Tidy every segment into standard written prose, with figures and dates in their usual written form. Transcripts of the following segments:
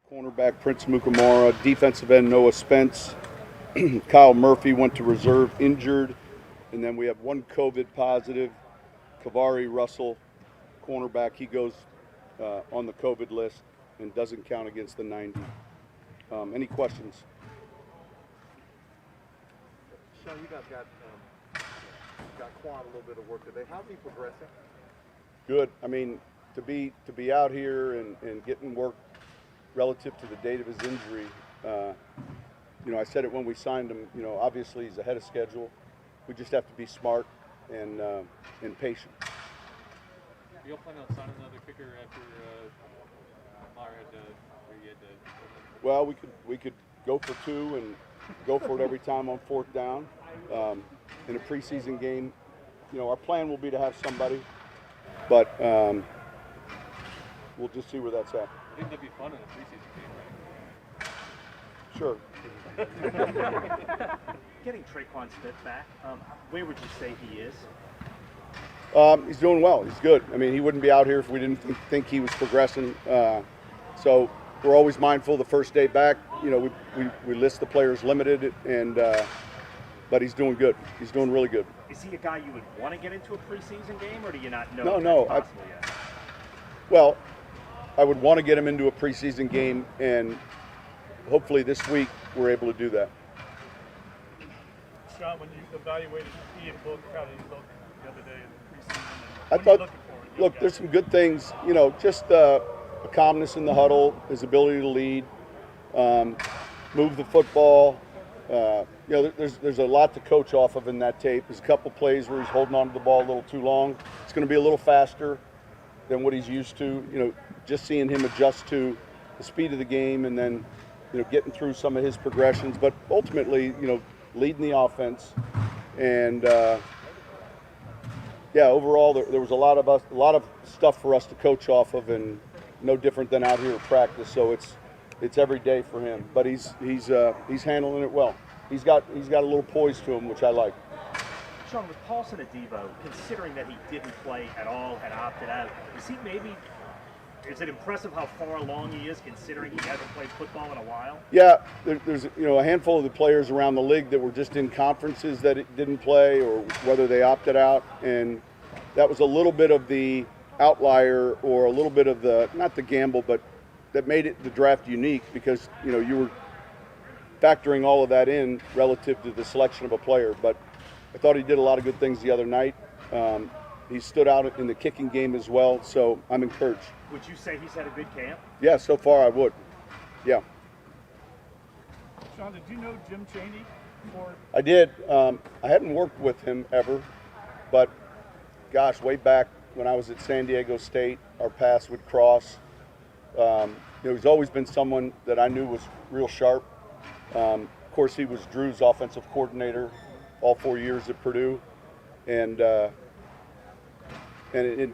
Cornerback Prince Mukamara, defensive end Noah Spence, Kyle Murphy went to reserve injured, and then we have one COVID positive, Kavari Russell, cornerback. He goes on the COVID list and doesn't count against the 90. Any questions? Sean, you guys got Quan a little bit of work today. How's he progressing? Good. I mean, to be out here and getting work relative to the date of his injury, I said it when we signed him. Obviously he's ahead of schedule. We just have to be smart and patient. You'll plan on signing another kicker after Meyer had to. Well, we could go for two and go for it every time on fourth down. In a preseason game, our plan will be to have somebody, but we'll just see where that's at. I think that'd be fun in a preseason game, right? Sure. Getting Traequan Smith back, where would you say he is? He's doing well. He's good. I mean, he wouldn't be out here if we didn't think he was progressing. So we're always mindful the first day back. We list the players limited, but he's doing good. He's doing really good. Is he a guy you would want to get into a preseason game, or do you not know? No. If that's possible yet? Well, I would want to get him into a preseason game, and hopefully this week we're able to do that. Sean, when you evaluated Ian Book, how did he look the other day in the preseason? I thought, look, there's some good things. Just a calmness in the huddle, his ability to lead, move the football. There's a lot to coach off of in that tape. There's a couple plays where he's holding on to the ball a little too long. It's going to be a little faster than what he's used to. Just seeing him adjust to the speed of the game, and then getting through some of his progressions. But ultimately, leading the offense, and overall there was a lot of stuff for us to coach off of, and no different than out here at practice. So it's every day for him, but he's handling it well. He's got a little poise to him, which I like. Sean, with Paulson Adebo, considering that he didn't play at all, had opted out, is it impressive how far along he is, considering he hasn't played football in a while? Yeah, there's a handful of the players around the league that were just in conferences that it didn't play, or whether they opted out, and that was a little bit of the outlier, or a little bit of the, not the gamble, but that made the draft unique, because you were factoring all of that in relative to the selection of a player. But I thought he did a lot of good things the other night. He stood out in the kicking game as well, so I'm encouraged. Would you say he's had a good camp? Yeah, so far I would. Yeah. Sean, did you know Jim Chaney before? I did. I hadn't worked with him ever, but gosh, way back when I was at San Diego State, our paths would cross. He's always been someone that I knew was real sharp. Of course, he was Drew's offensive coordinator all 4 years at Purdue, and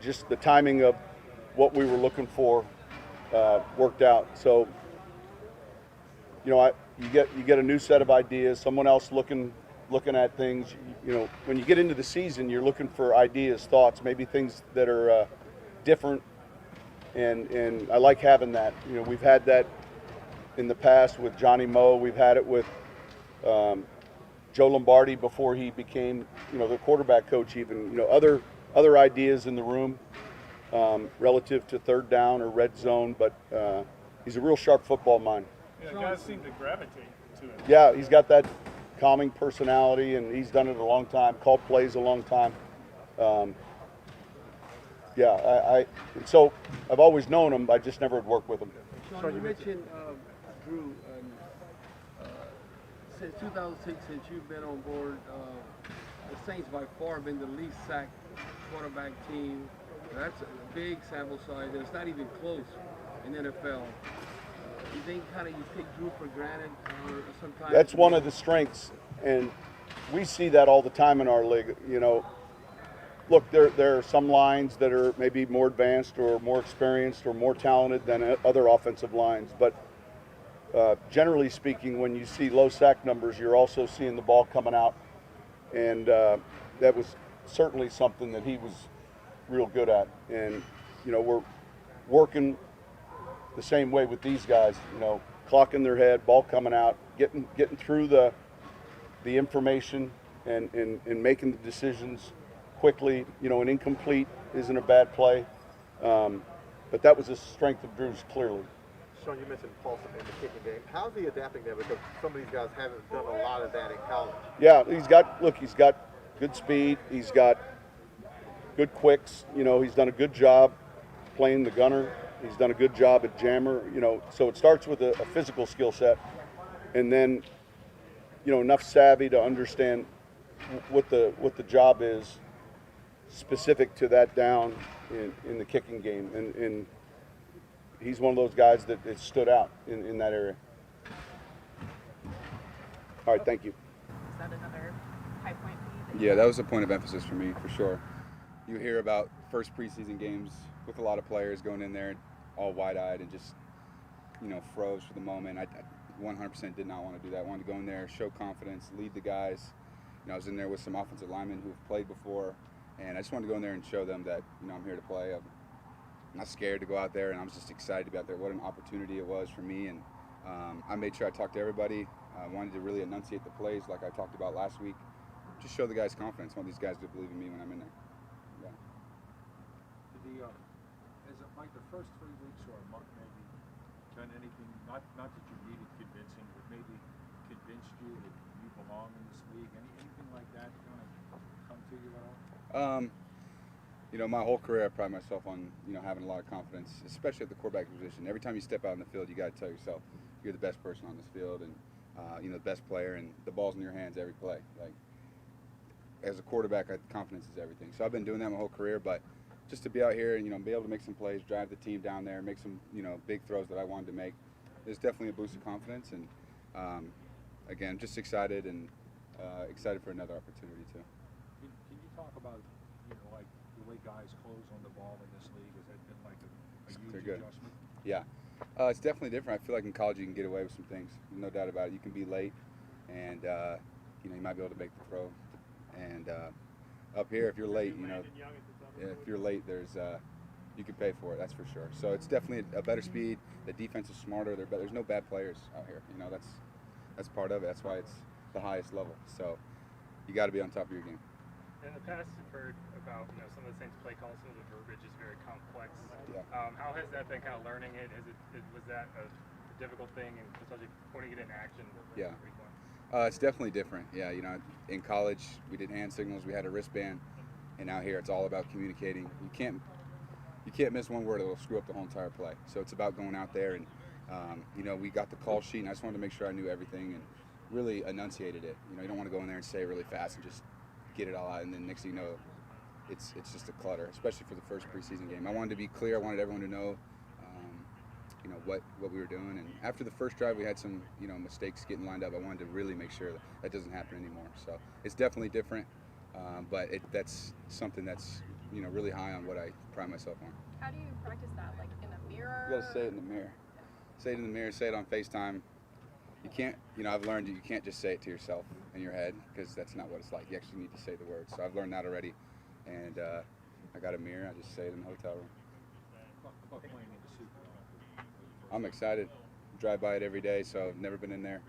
just the timing of what we were looking for worked out. So, you get a new set of ideas, someone else looking at things. When you get into the season, you're looking for ideas, thoughts, maybe things that are different, and I like having that. We've had that in the past with Johnny Moe. We've had it with Joe Lombardi before he became, the quarterback coach. Even other ideas in the room relative to third down or red zone. But he's a real sharp football mind. Yeah, guys seem to gravitate to him. Yeah, he's got that calming personality, and he's done it a long time. Called plays a long time. So I've always known him. I just never had worked with him. Sean, you mentioned Drew. Since 2006, since you've been on board, the Saints by far have been the least sacked quarterback team. That's a big sample size, and it's not even close in NFL. You think you take Drew for granted, or sometimes? That's one of the strengths, and we see that all the time in our league. Look, there are some lines that are maybe more advanced or more experienced or more talented than other offensive lines, but generally speaking, when you see low sack numbers, you're also seeing the ball coming out, and that was certainly something that he was real good at. And we're working the same way with these guys. You know, clock in their head, ball coming out, getting through the information and making the decisions quickly. You know, an incomplete isn't a bad play, but that was a strength of Drew's clearly. Sean, you mentioned Paulson in the kicking game. How's he adapting there? Because some of these guys haven't done a lot of that in college. Yeah, he's got good speed. He's got good quicks. You know, he's done a good job playing the gunner. He's done a good job at jammer. You know, so it starts with a physical skill set, and then, you know, enough savvy to understand what the job is specific to that down in the kicking game, and he's one of those guys that stood out in that area. All right, thank you. Is that another high point for you? Yeah, that was a point of emphasis for me, for sure. You hear about first preseason games with a lot of players going in there all wide-eyed and just, you know, froze for the moment. I 100% did not want to do that. I wanted to go in there, show confidence, lead the guys. You know, I was in there with some offensive linemen who have played before, and I just wanted to go in there and show them that, you know, I'm here to play. I'm not scared to go out there, and I was just excited to be out there. What an opportunity it was for me, and I made sure I talked to everybody. I wanted to really enunciate the plays like I talked about last week. Just show the guys confidence. I want these guys to believe in me when I'm in there. Yeah. Has it, like the first 3 weeks or a month maybe, done anything, not that you needed convincing, but maybe convinced you that you belong in this league? Anything like that kind of come to you at all? You know, my whole career I pride myself on, you know, having a lot of confidence, especially at the quarterback position. Every time you step out in the field, you got to tell yourself you're the best person on this field, and you know, the best player, and the ball's in your hands every play. Like, as a quarterback, confidence is everything. So I've been doing that my whole career, but just to be out here and, you know, be able to make some plays, drive the team down there, make some, you know, big throws that I wanted to make, is definitely a boost of confidence. And again, just excited and excited for another opportunity too. Can you talk about, you know, like the way guys close on the ball in this league? Has that been like a huge adjustment? Yeah. It's definitely different. I feel like in college you can get away with some things, no doubt about it. You can be late, and you know, you might be able to make the throw. And up here, if you're late, you know, if you're late, there's you can pay for it. That's for sure. So it's definitely a better speed. The defense is smarter. There's no bad players out here. You know, that's part of it. That's why it's the highest level. So you got to be on top of your game. In the past, you've heard about, you know, some of the Saints play calls, some of the verbiage is very complex. Yeah. How has that been kind of learning it? Was that a difficult thing, and especially putting it into action? Yeah. It's definitely different. Yeah, you know, in college we did hand signals, we had a wristband, and out here it's all about communicating. You can't miss one word; it'll screw up the whole entire play. So it's about going out there and, you know, we got the call sheet, and I just wanted to make sure I knew everything and really enunciated it. You know, you don't want to go in there and say it really fast and just get it all out, and then next thing you know, it's just a clutter, especially for the first preseason game. I wanted to be clear. I wanted everyone to know, you know, what we were doing. And after the first drive, we had some, you know, mistakes getting lined up. I wanted to really make sure that doesn't happen anymore. So it's definitely different, but that's something that's, you know, really high on what I pride myself on. How do you practice that? Like in the mirror? You gotta say it in the mirror. Say it in the mirror. Say it on FaceTime. You can't, you know, I've learned you can't just say it to yourself in your head, because that's not what it's like. You actually need to say the words. So I've learned that already, and I got a mirror. I just say it in the hotel room. About playing in the Super Bowl? I'm excited. Drive by it every day, so I've never been in there.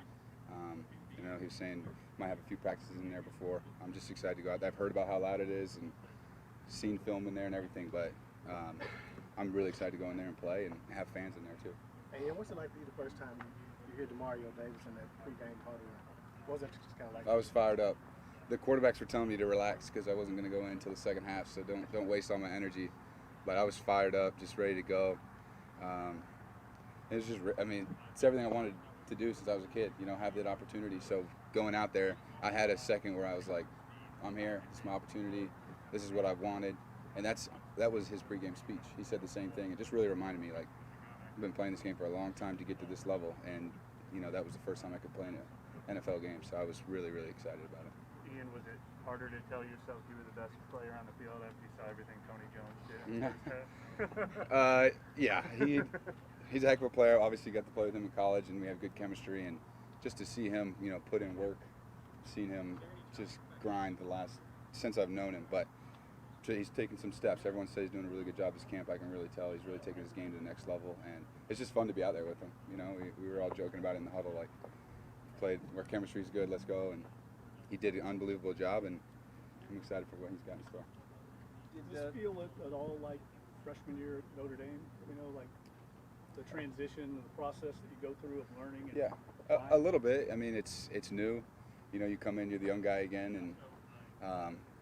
You know, he was saying might have a few practices in there before. I'm just excited to go out there. I've heard about how loud it is and seen film in there and everything, but I'm really excited to go in there and play and have fans in there too. Hey, what's it like for you the first time you hear Demario Davis in that pregame huddle? What was it just kind of like? I was fired up. The quarterbacks were telling me to relax because I wasn't going to go in until the second half, so don't waste all my energy. But I was fired up, just ready to go. It was just, I mean, it's everything I wanted to do since I was a kid, you know, have that opportunity. So going out there, I had a second where I was like, I'm here, it's my opportunity, this is what I wanted. And that was his pregame speech. He said the same thing. It just really reminded me, like, I've been playing this game for a long time to get to this level, and, you know, that was the first time I could play in an NFL game, so I was really, really excited about it. Ian, was it harder to tell yourself you were the best player on the field after you saw everything Tony Jones did? Yeah, he's a heck of a player. Obviously got to play with him in college, and we have good chemistry, and just to see him, you know, put in work, seen him just grind since I've known him. But he's taking some steps. Everyone says he's doing a really good job this camp. I can really tell he's really taking his game to the next level, and it's just fun to be out there with him. You know, we were all joking about it in the huddle, like, played where chemistry's good, let's go, and he did an unbelievable job, and I'm excited for what he's got in store. Did this feel at all like freshman year at Notre Dame? You know, like the transition, the process that you go through of learning? And Yeah, a little bit. I mean, it's new. You know, you come in, you're the young guy again, and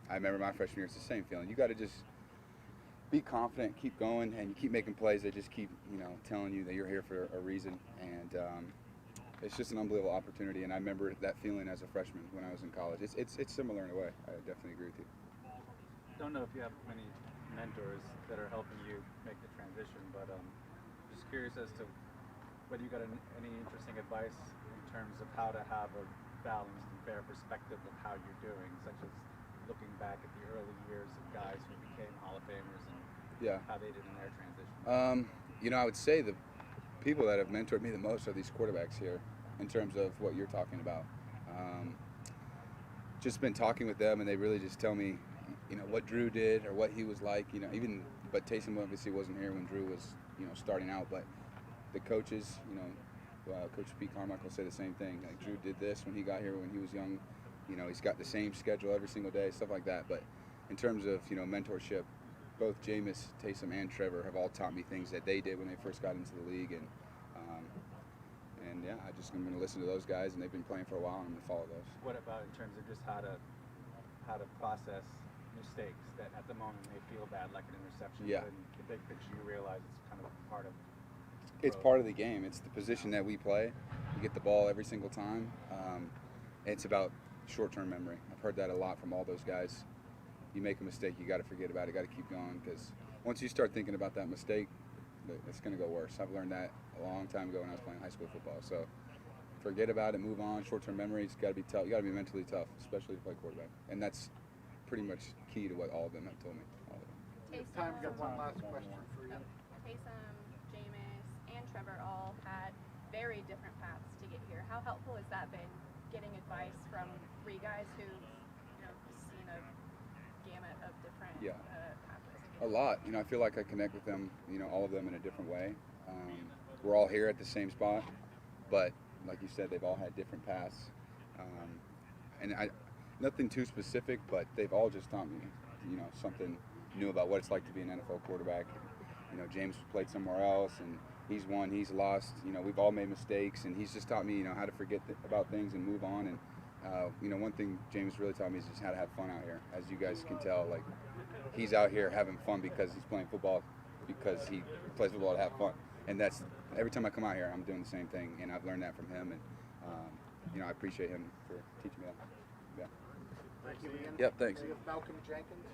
I remember my freshman year, it's the same feeling. You got to just be confident, keep going, and you keep making plays that just keep, you know, telling you that you're here for a reason. And it's just an unbelievable opportunity. And I remember that feeling as a freshman when I was in college. It's similar in a way. I definitely agree with you. Don't know if you have many mentors that are helping you make the transition, but just curious as to whether you got any interesting advice in terms of how to have a balanced and fair perspective of how you're doing, such as looking back at the early years of guys who became Hall of Famers and how they did in their transition. You know, I would say the people that have mentored me the most are these quarterbacks here in terms of what you're talking about. Just been talking with them, and they really just tell me, you know, what Drew did or what he was like, you know, but Taysom obviously wasn't here when Drew was, you know, starting out, but the coaches, you know, Coach Pete Carmichael said the same thing. Like, Drew did this when he got here when he was young. You know, he's got the same schedule every single day, stuff like that. But in terms of, you know, mentorship, both Jameis, Taysom, and Trevor have all taught me things that they did when they first got into the league. And yeah, I'm going to listen to those guys, and they've been playing for a while, and I'm going to follow those. What about in terms of just how to process mistakes that at the moment may feel bad, like an interception, Yeah. but in the big picture you realize it's kind of part of It's part of the game. It's the position that we play. We get the ball every single time. It's about short-term memory. I've heard that a lot from all those guys. You make a mistake, you got to forget about it, got to keep going, because once you start thinking about that mistake, it's going to go worse. I've learned that a long time ago when I was playing high school football. So forget about it, move on. Short-term memory, it's got to be tough. You got to be mentally tough, especially to play quarterback. And that's pretty much key to what all of them have told me. All of them. Time, we got one last question for you. Taysom, Jameis, and Trevor all had very different paths to get here. How helpful has that been, getting advice from three guys who've, you know, seen a gamut of different pathways? A lot. You know, I feel like I connect with them, you know, all of them in a different way. We're all here at the same spot, but like you said, they've all had different paths. And nothing too specific, but they've all just taught me, you know, something new about what it's like to be an NFL quarterback. You know, James played somewhere else, and he's won, he's lost. You know, we've all made mistakes, and he's just taught me, you know, how to forget about things and move on. And you know, one thing James really taught me is just how to have fun out here. As you guys can tell, like, he's out here having fun because he's playing football, because he plays football to have fun. And that's, every time I come out here, I'm doing the same thing, and I've learned that from him. And you know, I appreciate him for teaching me that. Yeah. Thank you, Ian. Yep, thanks. We have Malcolm Jenkins.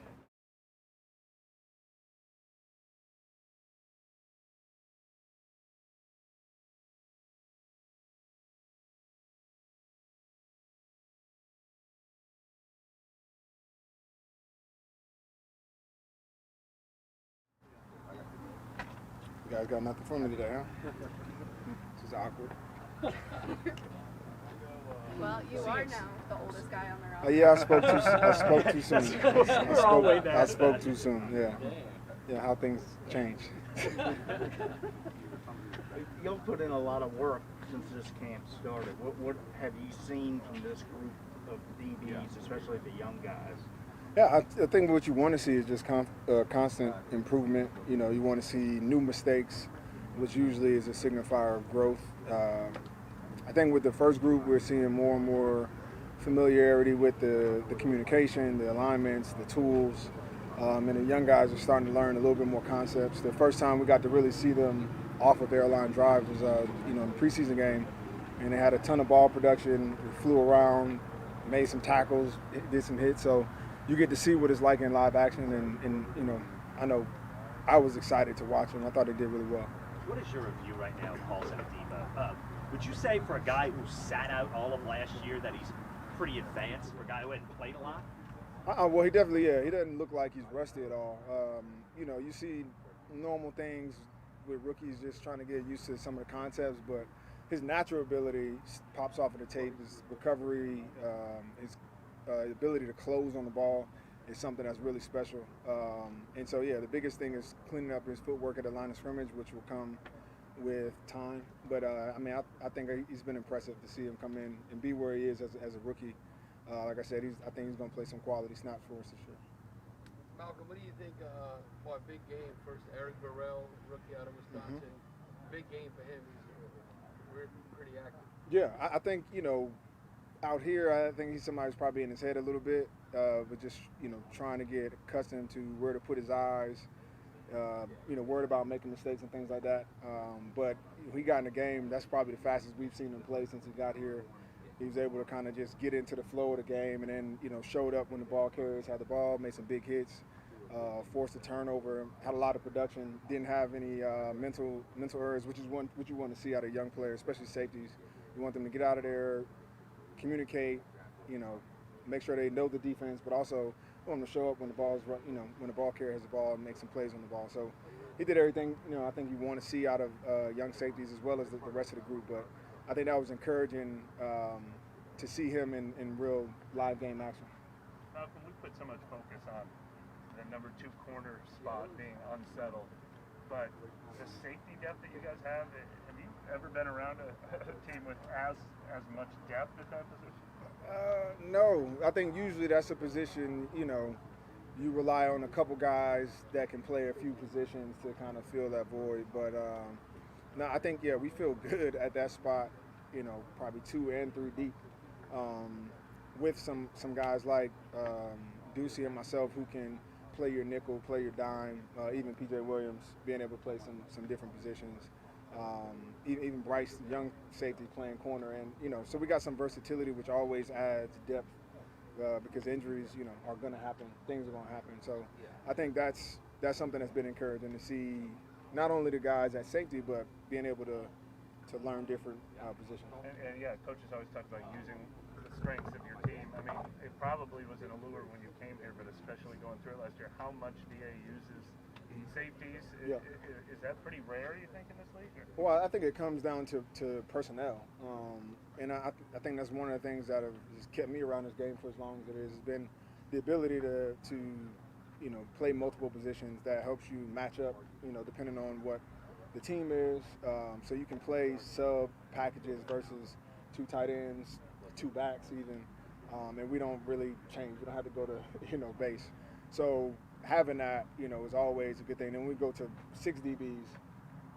You guys got nothing for me today, huh? This is awkward. Well, you are now the oldest guy on the roster. Yeah, I spoke too soon. I spoke too soon. Yeah. Yeah, how things change. You've put in a lot of work since this camp started. What have you seen from this group of DBs, especially the young guys? Yeah, I think what you want to see is just constant improvement. You know, you want to see new mistakes, which usually is a signifier of growth. I think with the first group, we're seeing more and more familiarity with the communication, the alignments, the tools, and the young guys are starting to learn a little bit more concepts. The first time we got to really see them off of their line drive was, you know, in the preseason game, and they had a ton of ball production, flew around, made some tackles, did some hits. So you get to see what it's like in live action, and you know I was excited to watch them. I thought they did really well. What is your review right now of Paul Senadeva? Would you say for a guy who sat out all of last year that he's pretty advanced, for a guy who hadn't played a lot? Well, he definitely, he doesn't look like he's rusty at all. You know, you see normal things with rookies just trying to get used to some of the concepts, but his natural ability pops off of the tape, his recovery, his ability to close on the ball. is something that's really special. And so, yeah, the biggest thing is cleaning up his footwork at the line of scrimmage, which will come with time. But, I mean, I think he's been impressive to see him come in and be where he is as a rookie. Like I said, I think he's going to play some quality snaps for us this year. Malcolm, what do you think for a big game? First, Eric Burrell, rookie out of Wisconsin. Big game for him. He's pretty active. Yeah, I think, out here, I think he's somebody who's probably in his head a little bit, but just, trying to get accustomed to where to put his eyes, worried about making mistakes and things like that. But he got in the game, that's probably the fastest we've seen him play since he got here. He was able to kind of just get into the flow of the game and then, showed up when the ball carries, had the ball, made some big hits, forced a turnover, had a lot of production, didn't have any mental errors, which is what you want to see out of young players, especially safeties. You want them to get out of there, communicate, make sure they know the defense, but also you want them to show up when the ball's, when the ball carrier has the ball and make some plays on the ball. So he did everything, I think you want to see out of young safeties as well as the rest of the group. But I think that was encouraging to see him in real live game action. Malcolm, we put so much focus on the number 2 corner spot being unsettled, but the safety depth that you guys have you ever been around a team with as much depth at that position? No, I think usually that's a position, you rely on a couple guys that can play a few positions to kind of fill that void. But no, I think, we feel good at that spot, probably 2 and 3 deep, with some guys like Ducey and myself who can play your nickel, play your dime, even P.J. Williams being able to play some different positions. Even Bryce, young safety, playing corner. And, so we got some versatility, which always adds depth because injuries, are going to happen. Things are going to happen. So I think that's something that's been encouraging to see not only the guys at safety, but being able to learn different positions. And coaches always talk about using the strengths of your team. I mean, it probably was an allure when you came here, but especially going through it last year, how much DA uses safeties. Is that pretty rare, you think, in this league? Well, I think it comes down to personnel. And I think that's one of the things that have just kept me around this game for as long as it is. Has been the ability to play multiple positions that helps you match up, depending on what the team is. So you can play sub packages versus 2 tight ends, 2 backs even. And we don't really change. We don't have to go to, base. So having that, is always a good thing. And when we go to 6 DBs,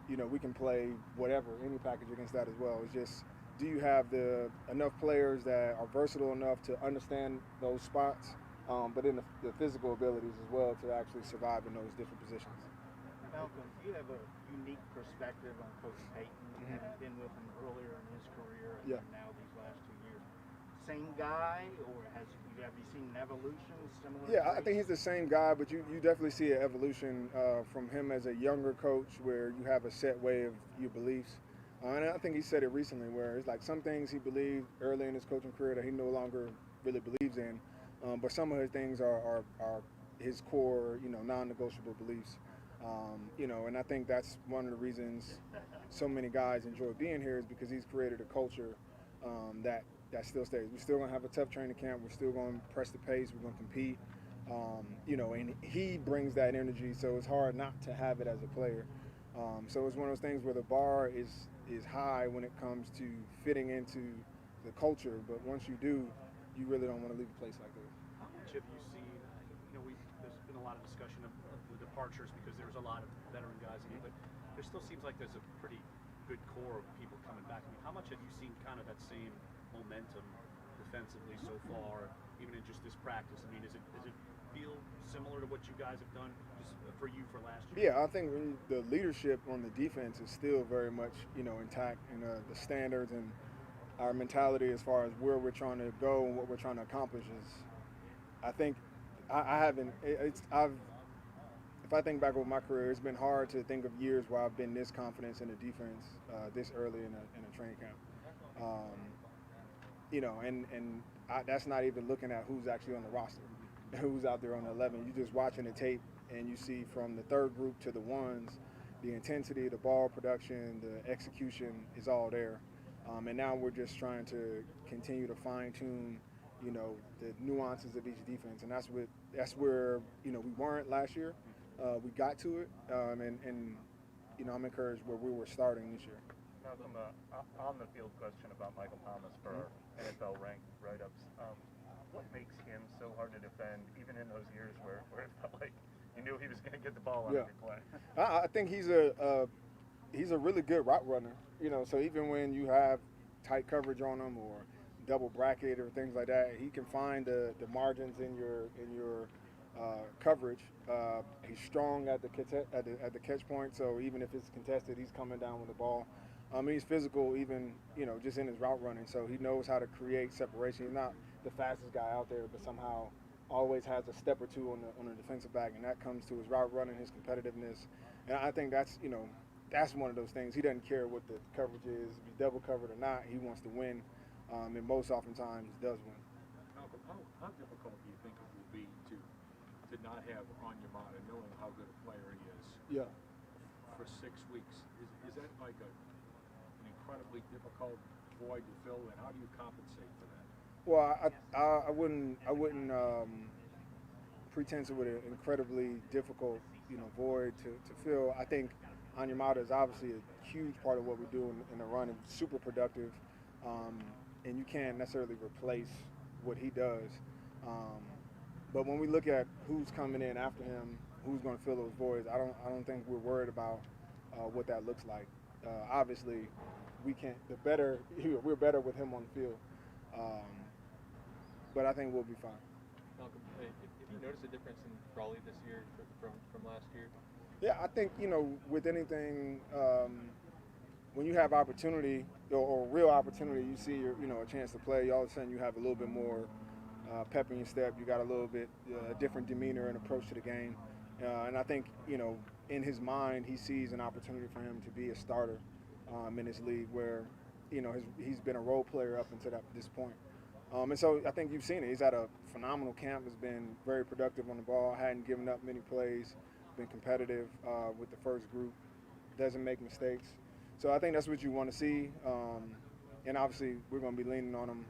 we can play whatever, any package against that as well. It's just, do you have enough players that are versatile enough to understand those spots, but then the physical abilities as well to actually survive in those different positions. Malcolm, you have a unique perspective on Coach Payton, having been with him earlier in his career and now these last 2 years. Same guy, or have you seen an evolution similar? Yeah, I think he's the same guy, but you definitely see an evolution from him as a younger coach where you have a set way of your beliefs. And I think he said it recently where it's like some things he believed early in his coaching career that he no longer really believes in, but some of his things are his core, non-negotiable beliefs. And I think that's one of the reasons so many guys enjoy being here is because he's created a culture that still stays. We're still going to have a tough training camp. We're still going to press the pace. We're going to compete. And he brings that energy, so it's hard not to have it as a player. So it's one of those things where the bar is high when it comes to fitting into the culture, but once you do, you really don't want to leave a place like that. How much have you seen, there's been a lot of discussion of the departures because there's a lot of veteran guys in here, but there still seems like there's a pretty good core of people coming back. I mean, how much have you seen kind of that same momentum defensively so far, even in just this practice? I mean, does it feel similar to what you guys have done just for you for last year? Yeah, I think the leadership on the defense is still very much, intact, and the standards and our mentality as far as where we're trying to go and what we're trying to accomplish is, I think, if I think back over my career, it's been hard to think of years where I've been this confident in the defense this early in a training camp. That's not even looking at who's actually on the roster, who's out there on the 11. You're just watching the tape and you see from the third group to the ones, the intensity, the ball production, the execution is all there. And now we're just trying to continue to fine tune you know, the nuances of each defense, and that's where you know we weren't last year. We got to it, and you know I'm encouraged where we were starting this year. Malcolm, on the field question about Michael Thomas for our NFL ranked write-ups. What makes him so hard to defend, even in those years where it felt like you knew he was going to get the ball on every play? I think he's a really good route runner. You know, so even when you have tight coverage on him or double bracket or things like that, he can find the margins in your coverage. He's strong at the catch point, so even if it's contested, he's coming down with the ball. He's physical, even you know, just in his route running. So he knows how to create separation. He's not the fastest guy out there, but somehow always has a step or two on the defensive back, and that comes to his route running, his competitiveness. And I think that's one of those things. He doesn't care what the coverage is, if he's double covered or not. He wants to win, and most oftentimes does win. Malcolm, how difficult do you think it will be to not have Onyemata, knowing how good a player he is? Yeah. For 6 weeks, is that like an incredibly difficult void to fill, and how do you compensate for that? Well, I wouldn't pretend to an incredibly difficult void to fill. I think Onyemata is obviously a huge part of what we do in the run, and super productive, and you can't necessarily replace what he does. But when we look at who's coming in after him, who's going to fill those voids, I don't think we're worried about what that looks like. Obviously, we can't. We're better with him on the field, but I think we'll be fine. Malcolm, have you noticed a difference in Raleigh this year from last year? Yeah, I think with anything, when you have opportunity or real opportunity, you see a chance to play. All of a sudden, you have a little bit more pep in your step. You got a little bit different demeanor and approach to the game, and I think in his mind, he sees an opportunity for him to be a starter in this league, where he's been a role player up until this point. And so I think you've seen it. He's had a phenomenal camp. Has been very productive on the ball. Hadn't given up many plays. Been competitive with the first group. Doesn't make mistakes. So I think that's what you want to see. And obviously we're going to be leaning on him.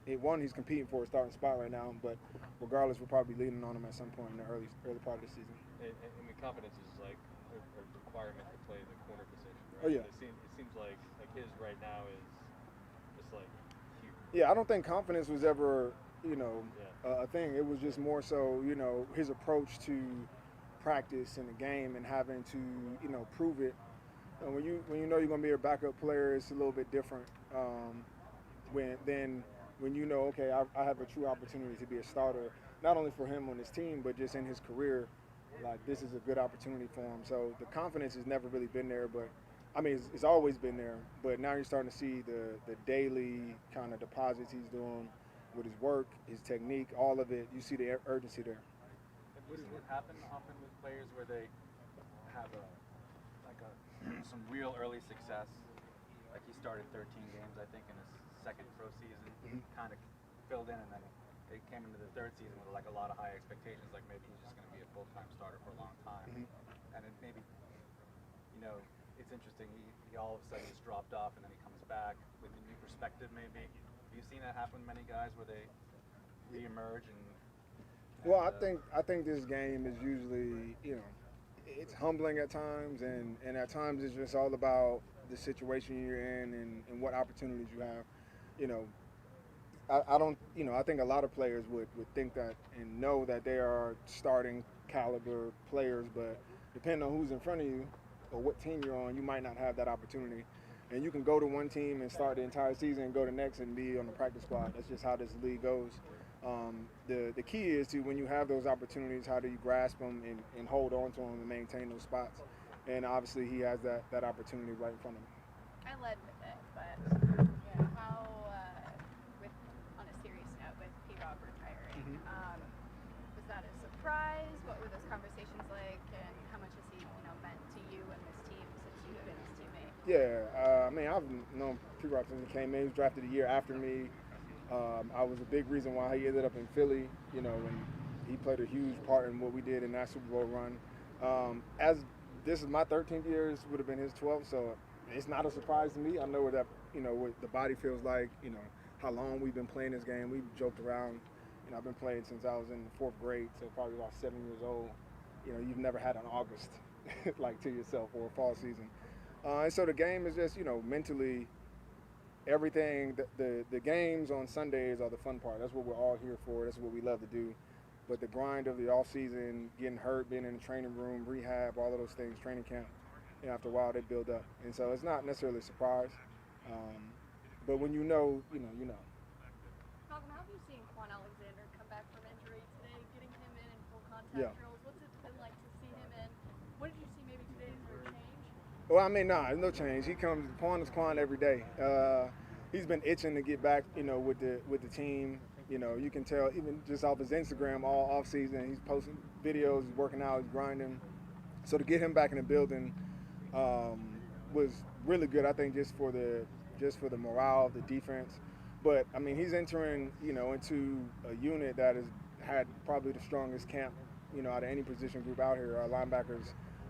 He's competing for a starting spot right now. But regardless, we'll probably be leaning on him at some point in the early part of the season. And confidence is like a requirement to play the corner position, right? Oh yeah. It seems like his right now is just like huge. Yeah, I don't think confidence was ever a thing. It was just more so his approach to practice in the game and having to prove it. When you know you're going to be a backup player, it's a little bit different. When you know, okay, I have a true opportunity to be a starter, not only for him on his team, but just in his career. Like, this is a good opportunity for him. So the confidence has never really been there, but I mean, it's always been there. But now you're starting to see the daily kind of deposits he's doing with his work, his technique, all of it. You see the urgency there. Does it happen often with players where they have some real early success? Like, he started 13 games, I think, in his second pro season, kind of filled in, and then they came into the third season with like a lot of high expectations, like maybe he's just going to be a full-time starter for a long time. And it maybe, it's interesting, he all of a sudden just dropped off, and then he comes back with a new perspective maybe. Have you seen that happen with many guys where they reemerge and well, I think this game is usually, it's humbling at times, and at times it's just all about the situation you're in and what opportunities you have. I think a lot of players would think that and know that they are starting caliber players, but depending on who's in front of you or what team you're on, you might not have that opportunity. And you can go to one team and start the entire season and go to the next and be on the practice squad. That's just how this league goes. The key is to, when you have those opportunities, how do you grasp them and hold on to them and maintain those spots? And obviously he has that opportunity right in front of him. I led with it, but how, on a serious note, with P-Rob retiring, was that a surprise? What were those conversations like, and how much has he meant to you and this team since you've been his teammate? Yeah, I mean, I've known P-Rob since he came in. He was drafted a year after me. I was a big reason why he ended up in Philly, and he played a huge part in what we did in that Super Bowl run. As this is my 13th year, this would have been his 12th, so it's not a surprise to me. I know what what the body feels like. how long we've been playing this game. We've joked around. You know, I've been playing since I was in the 4th grade, so probably about 7 years old. You know, you've never had an August like to yourself or a fall season. And so the game is just, you know, mentally everything. The games on Sundays are the fun part. That's what we're all here for. That's what we love to do. But the grind of the off season, getting hurt, being in the training room, rehab, all of those things, training camp, you know, after a while they build up. And so it's not necessarily a surprise. But when you know, you know, you know. Malcolm, how have you seen Quan Alexander come back from injury today, getting him in full contact drills? What's it been like to see him in? What did you see maybe today? Is there a change? Well, I mean, there's no change. He comes, Quan is Quan every day. He's been itching to get back, you know, with the team. You know, you can tell even just off his Instagram all off season, he's posting videos, he's working out, he's grinding. So to get him back in the building was really good. I think just for the morale of the defense. But I mean, he's entering, you know, into a unit that has had probably the strongest camp, you know, out of any position group out here. Our linebackers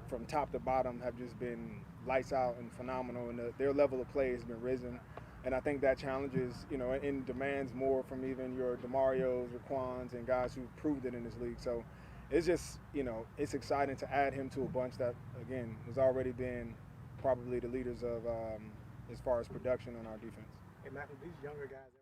from top to bottom have just been lights out and phenomenal, and their level of play has been risen. And I think that challenges, you know, and demands more from even your DeMarios, your Quans, and guys who've proved it in this league. So it's just, you know, it's exciting to add him to a bunch that, again, has already been probably the leaders of as far as production on our defense. Hey, Malcolm, these younger guys ever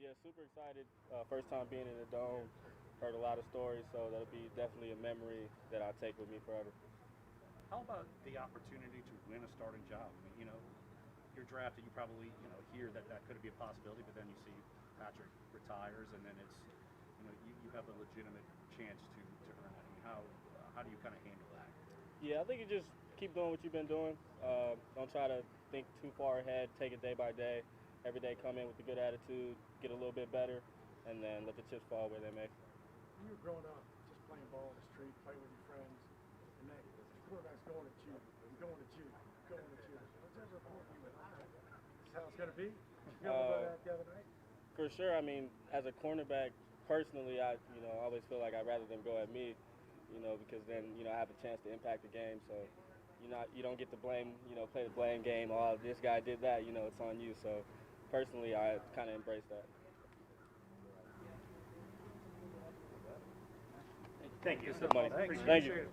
Yeah, super excited. First time being in the Dome. Heard a lot of stories, so that'll be definitely a memory that I'll take with me forever. How about the opportunity to win a starting job? I mean, you know, you're drafted, you probably, you know, hear that could be a possibility, but then you see Patrick retires, and then it's, you know, you have a legitimate chance to earn it. I mean, how do you kind of handle that? Yeah, I think you just keep doing what you've been doing. Don't try to think too far ahead. Take it day by day. Every day come in with a good attitude, get a little bit better, and then let the chips fall where they may. When you were growing up, just playing ball in the street, playing with your friends, and that quarterback's going at you, going at you, going at you. What's ever important to you? This is how it's going to be? Did you feel about that the other night? For sure. I mean, as a cornerback, personally, I always feel like I'd rather them go at me, you know, because then, you know, I have a chance to impact the game. So, you don't get to blame, you know, play the blame game. Oh, this guy did that, you know, it's on you. So, personally, I kind of embrace that. Thank you. Thank you.